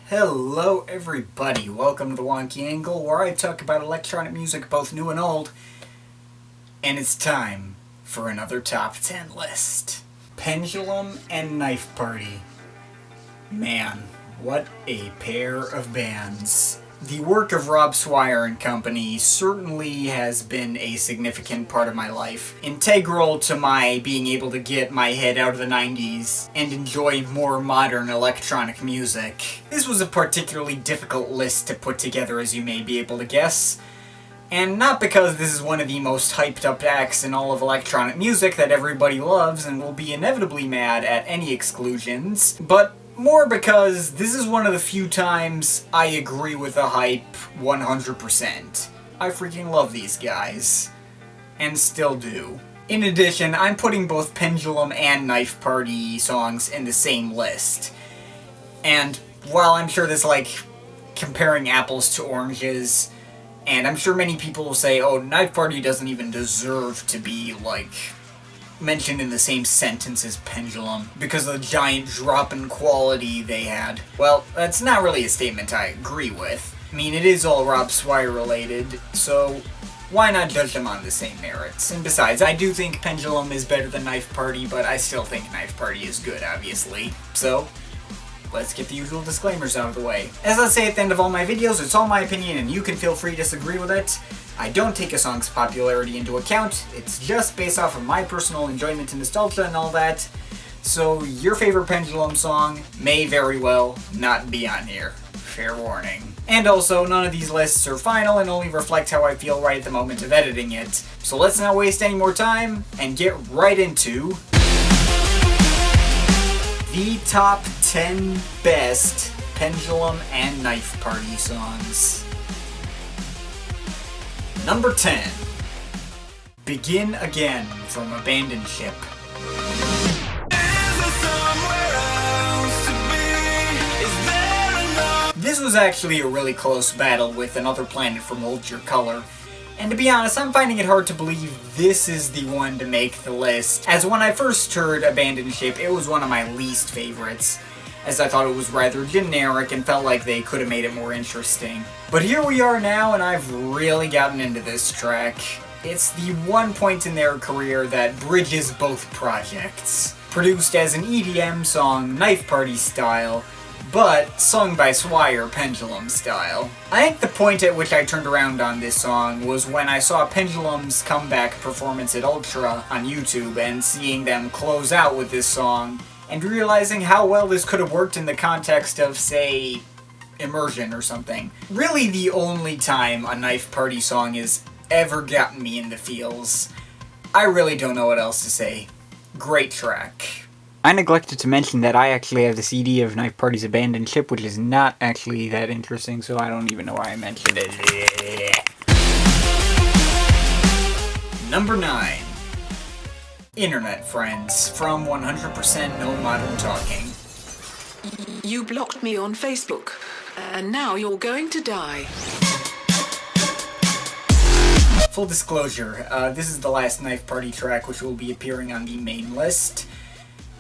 Hello everybody, welcome to the Wonky Angle, where I talk about electronic music both new and old. And it's time for another top 10 list. Pendulum and Knife Party. Man, what a pair of bands. The work of Rob Swire and company certainly has been a significant part of my life, integral to my being able to get my head out of the 90s and enjoy more modern electronic music. This was a particularly difficult list to put together, as you may be able to guess. And not because this is one of the most hyped up acts in all of electronic music that everybody loves and will be inevitably mad at any exclusions, but more because this is one of the few times I agree with the hype 100%. I freaking love these guys. And still do. In addition, I'm putting both Pendulum and Knife Party songs in the same list. And while I'm sure this like comparing apples to oranges, and I'm sure many people will say, oh, Knife Party doesn't even deserve to be like mentioned in the same sentence as Pendulum because of the giant drop in quality they had. Well, that's not really a statement I agree with. I mean, it is all Rob Swire related, so why not judge them on the same merits? And besides, I do think Pendulum is better than Knife Party, but I still think Knife Party is good, obviously. So, let's get the usual disclaimers out of the way. As I say at the end of all my videos, it's all my opinion and you can feel free to disagree with it. I don't take a song's popularity into account, it's just based off of my personal enjoyment and nostalgia and all that. So your favorite Pendulum song may very well not be on here. Fair warning. And also, none of these lists are final and only reflect how I feel right at the moment of editing it. So let's not waste any more time and get right into the top 10 best Pendulum and Knife Party songs. Number 10. Begin Again from Abandoned Ship. This was actually a really close battle with Another Planet from Hold Your Color. And to be honest, I'm finding it hard to believe this is the one to make the list, as when I first heard Abandoned Ship, it was one of my least favorites, as I thought it was rather generic and felt like they could have made it more interesting. But here we are now, and I've really gotten into this track. It's the one point in their career that bridges both projects. Produced as an EDM song, Knife Party style, but sung by Swire Pendulum style. I think the point at which I turned around on this song was when I saw Pendulum's comeback performance at Ultra on YouTube and seeing them close out with this song, and realizing how well this could have worked in the context of, say, Immersion or something. Really the only time a Knife Party song has ever gotten me in the feels. I really don't know what else to say. Great track. I neglected to mention that I actually have the CD of Knife Party's Abandoned Ship, which is not actually that interesting, so I don't even know why I mentioned it. Number 9. Internet Friends from 100% No Modern Talking. You blocked me on Facebook, and now you're going to die. Full disclosure, this is the last Knife Party track which will be appearing on the main list.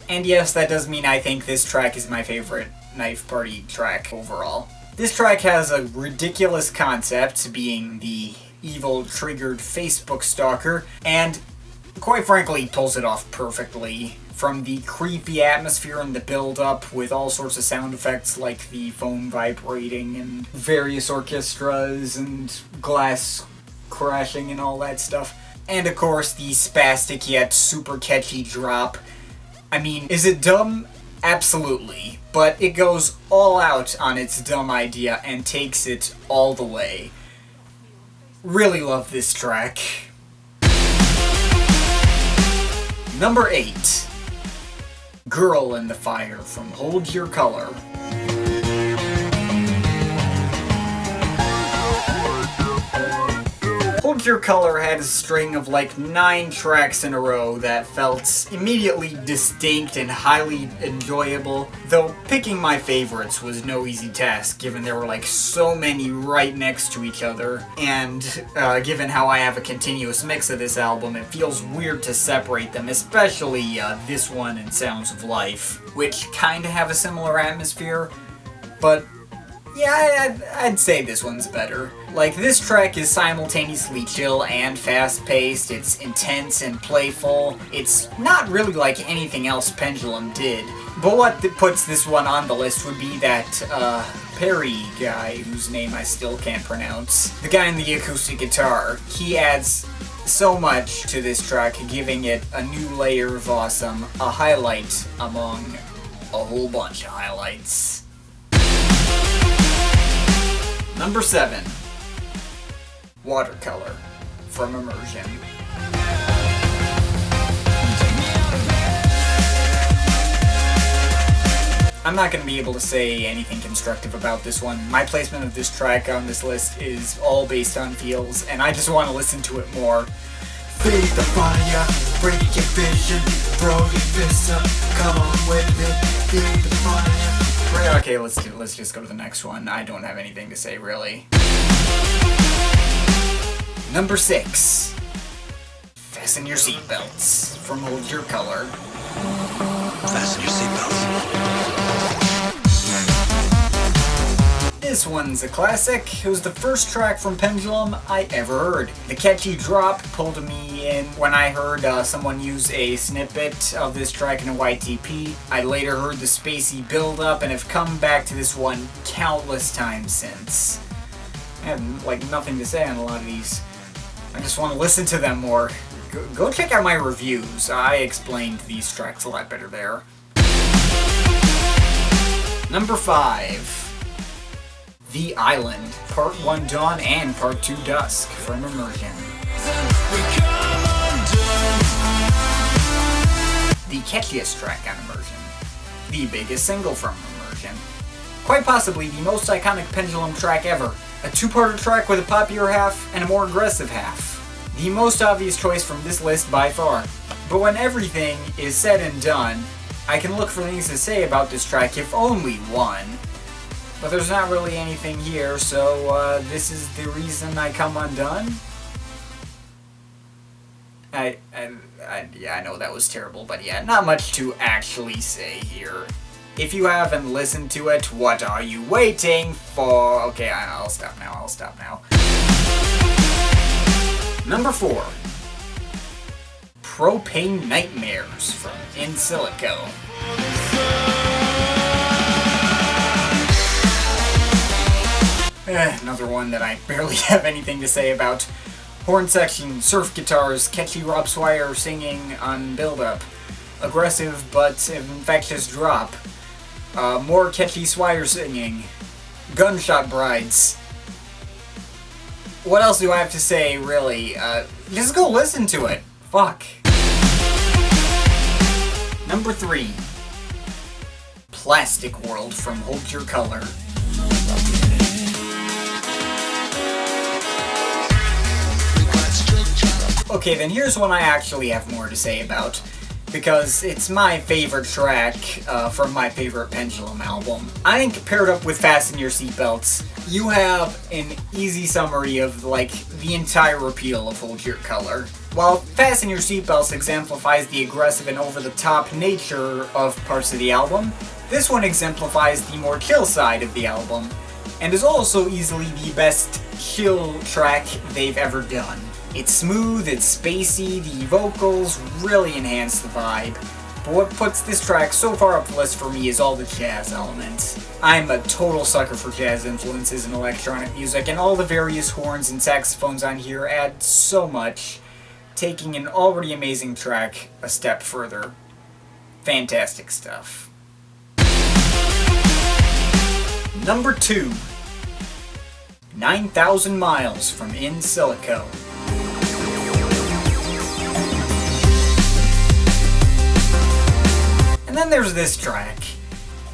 And yes, that does mean I think this track is my favorite Knife Party track overall. This track has a ridiculous concept, being the evil triggered Facebook stalker, and quite frankly pulls it off perfectly. From the creepy atmosphere and the build-up with all sorts of sound effects like the phone vibrating and various orchestras and glass crashing and all that stuff. And of course the spastic yet super catchy drop. I mean, is it dumb? Absolutely. But it goes all out on its dumb idea and takes it all the way. Really love this track. Number 8. Girl in the Fire from Hold Your Color. Hold Your Color had a string of like 9 tracks in a row that felt immediately distinct and highly enjoyable, though picking my favorites was no easy task given there were like so many right next to each other, and given how I have a continuous mix of this album, it feels weird to separate them, especially this one and Sounds of Life, which kinda have a similar atmosphere, but Yeah, I'd say this one's better. Like, this track is simultaneously chill and fast-paced, it's intense and playful, it's not really like anything else Pendulum did. But what puts this one on the list would be that, Perry guy, whose name I still can't pronounce. The guy in the acoustic guitar. He adds so much to this track, giving it a new layer of awesome, a highlight among a whole bunch of highlights. Number 7. Watercolor from Immersion. I'm not going to be able to say anything constructive about this one. My placement of this track on this list is all based on feels, and I just want to listen to it more. Feed the fire, break your vision, throw your fists up, come on with it, feed the fire. Okay, let's just go to the next one. I don't have anything to say, really. Number 6. Fasten your seatbelts from Hold Your Color. Fasten your seatbelts. This one's a classic. It was the first track from Pendulum I ever heard. The catchy drop pulled me in when I heard someone use a snippet of this track in a YTP. I later heard the spacey build-up and have come back to this one countless times since. I have like nothing to say on a lot of these. I just want to listen to them more. Go check out my reviews. I explained these tracks a lot better there. Number 5. The Island, Part 1 Dawn and Part 2 Dusk from Immersion. The catchiest track on Immersion. The biggest single from Immersion. Quite possibly the most iconic Pendulum track ever. A two-parter track with a poppier half and a more aggressive half. The most obvious choice from this list by far. But when everything is said and done, I can look for things to say about this track, if only one. But there's not really anything here, so this is the reason I come undone? Yeah, I know that was terrible, but yeah, not much to actually say here. If you haven't listened to it, what are you waiting for? Okay, I'll stop now. Number 4. Propane Nightmares from In Silico. Another one that I barely have anything to say about. Horn section, surf guitars, catchy Rob Swire singing on build-up. Aggressive but infectious drop. More catchy Swire singing. Gunshot brides. What else do I have to say, really? Just go listen to it. Fuck. Number 3. Plastic World from Hold Your Color. Okay, then here's one I actually have more to say about, because it's my favorite track from my favorite Pendulum album. I think paired up with Fasten Your Seatbelts, you have an easy summary of, like, the entire appeal of Hold Your Color. While Fasten Your Seatbelts exemplifies the aggressive and over-the-top nature of parts of the album, this one exemplifies the more chill side of the album, and is also easily the best chill track they've ever done. It's smooth, it's spacey, the vocals really enhance the vibe, but what puts this track so far up the list for me is all the jazz elements. I'm a total sucker for jazz influences in electronic music, and all the various horns and saxophones on here add so much, taking an already amazing track a step further. Fantastic stuff. Number 2. 9,000 Miles from In Silico. And then there's this track.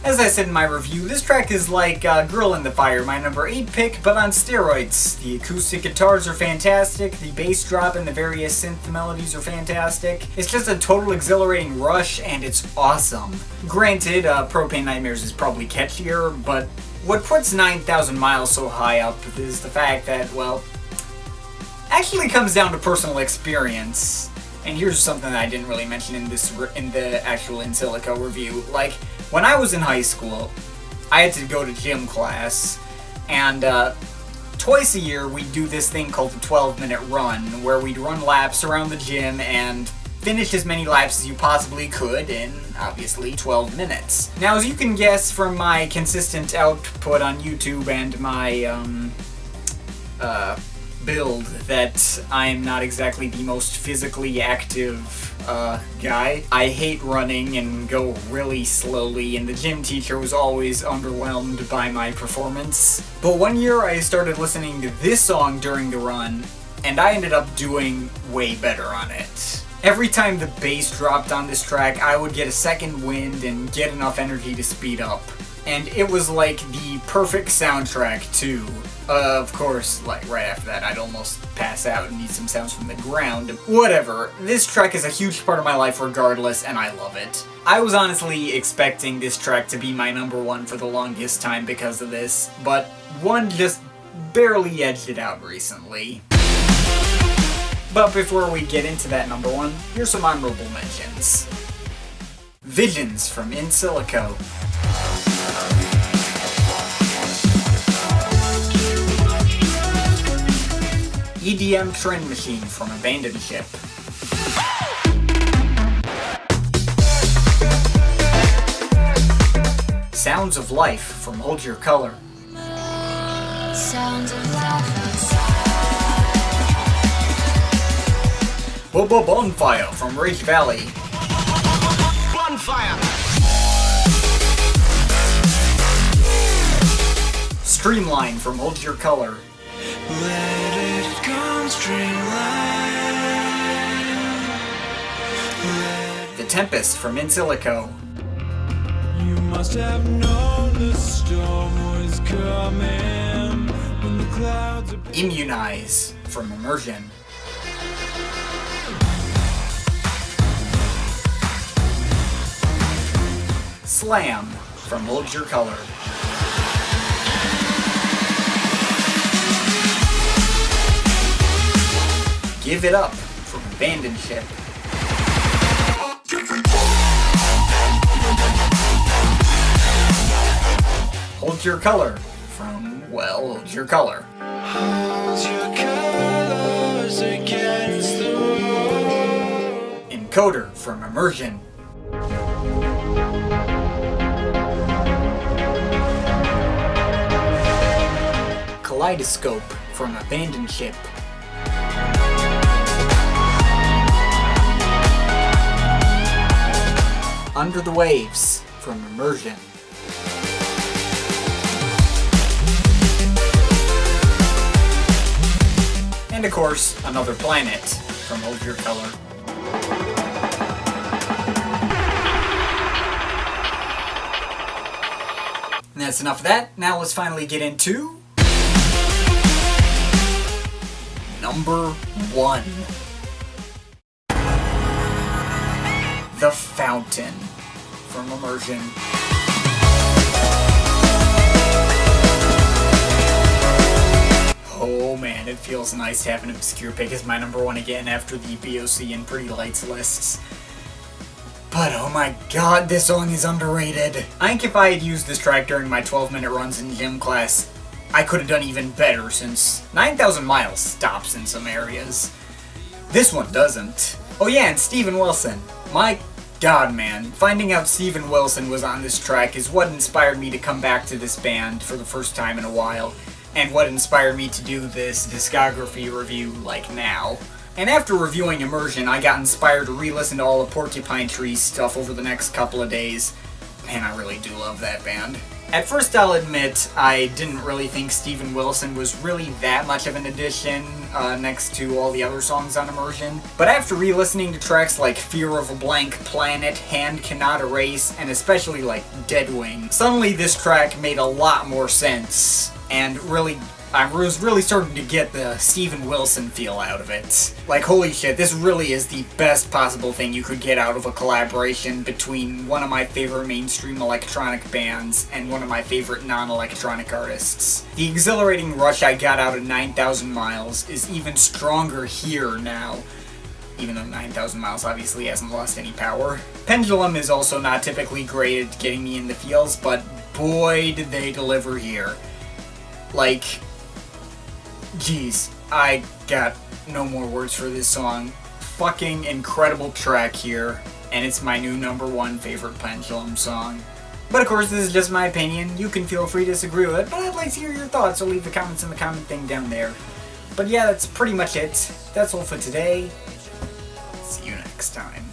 As I said in my review, this track is like Girl in the Fire, my number 8 pick, but on steroids. The acoustic guitars are fantastic, the bass drop and the various synth melodies are fantastic. It's just a total exhilarating rush, and it's awesome. Granted, Propane Nightmares is probably catchier, but what puts 9,000 Miles so high up is the fact that, well, actually comes down to personal experience. And here's something that I didn't really mention in the actual In Silico review. Like, when I was in high school, I had to go to gym class, And twice a year we'd do this thing called the 12-minute run, where we'd run laps around the gym and finish as many laps as you possibly could in, obviously, 12 minutes. Now, as you can guess from my consistent output on YouTube and my, build, that I'm not exactly the most physically active guy. I hate running and go really slowly, and the gym teacher was always underwhelmed by my performance. But one year I started listening to this song during the run, and I ended up doing way better on it. Every time the bass dropped on this track, I would get a second wind and get enough energy to speed up. And it was like the perfect soundtrack too. Of course, like right after that, I'd almost pass out and need some sounds from the ground. Whatever, this track is a huge part of my life regardless, and I love it. I was honestly expecting this track to be my number one for the longest time because of this, but one just barely edged it out recently. But before we get into that number one, here's some honorable mentions. Visions from In Silico. EDM Trend Machine from Abandoned Ship. Sounds of Life from Hold Your Color. Sounds of life outside. Bonfire from Rage Valley. Bonfire! Streamline from Hold Your Color. Let it come, Streamline. The Tempest from In Silico. You must have known the storm was coming when the clouds are... Immunize from Immersion. Slam from Hold Your Color. Give It Up from Abandoned Ship. Hold Your Color from, well, Hold Your Color. Hold your colors against the wall. Encoder from Immersion. Kaleidoscope from Abandoned Ship. Under the Waves from Immersion. And of course, Another Planet from Hold Your Color. And that's enough of that. Now let's finally get into number one. The Fountain from Immersion. Oh man, it feels nice to have an obscure pick as my number one again after the BOC and Pretty Lights lists. But oh my god, this song is underrated. I think if I had used this track during my 12-minute runs in gym class, I could have done even better since 9,000 miles stops in some areas. This one doesn't. Oh yeah, and Steven Wilson. My god, man. Finding out Steven Wilson was on this track is what inspired me to come back to this band for the first time in a while, and what inspired me to do this discography review like now. And after reviewing Immersion, I got inspired to re-listen to all the Porcupine Tree stuff over the next couple of days. Man, I really do love that band. At first, I'll admit, I didn't really think Steven Wilson was really that much of an addition next to all the other songs on Immersion. But after re-listening to tracks like Fear of a Blank Planet, Hand Cannot Erase, and especially like Deadwing, suddenly this track made a lot more sense, and I was really starting to get the Steven Wilson feel out of it. Like, holy shit, this really is the best possible thing you could get out of a collaboration between one of my favorite mainstream electronic bands and one of my favorite non-electronic artists. The exhilarating rush I got out of 9,000 Miles is even stronger here now, even though 9,000 Miles obviously hasn't lost any power. Pendulum is also not typically great at getting me in the feels, but boy did they deliver here. Like, geez, I got no more words for this song. Fucking incredible track here, and it's my new #1 favorite Pendulum song. But of course, this is just my opinion. You can feel free to disagree with it, but I'd like to hear your thoughts, so leave the comments in the comment thing down there. But yeah, that's pretty much it. That's all for today. See you next time.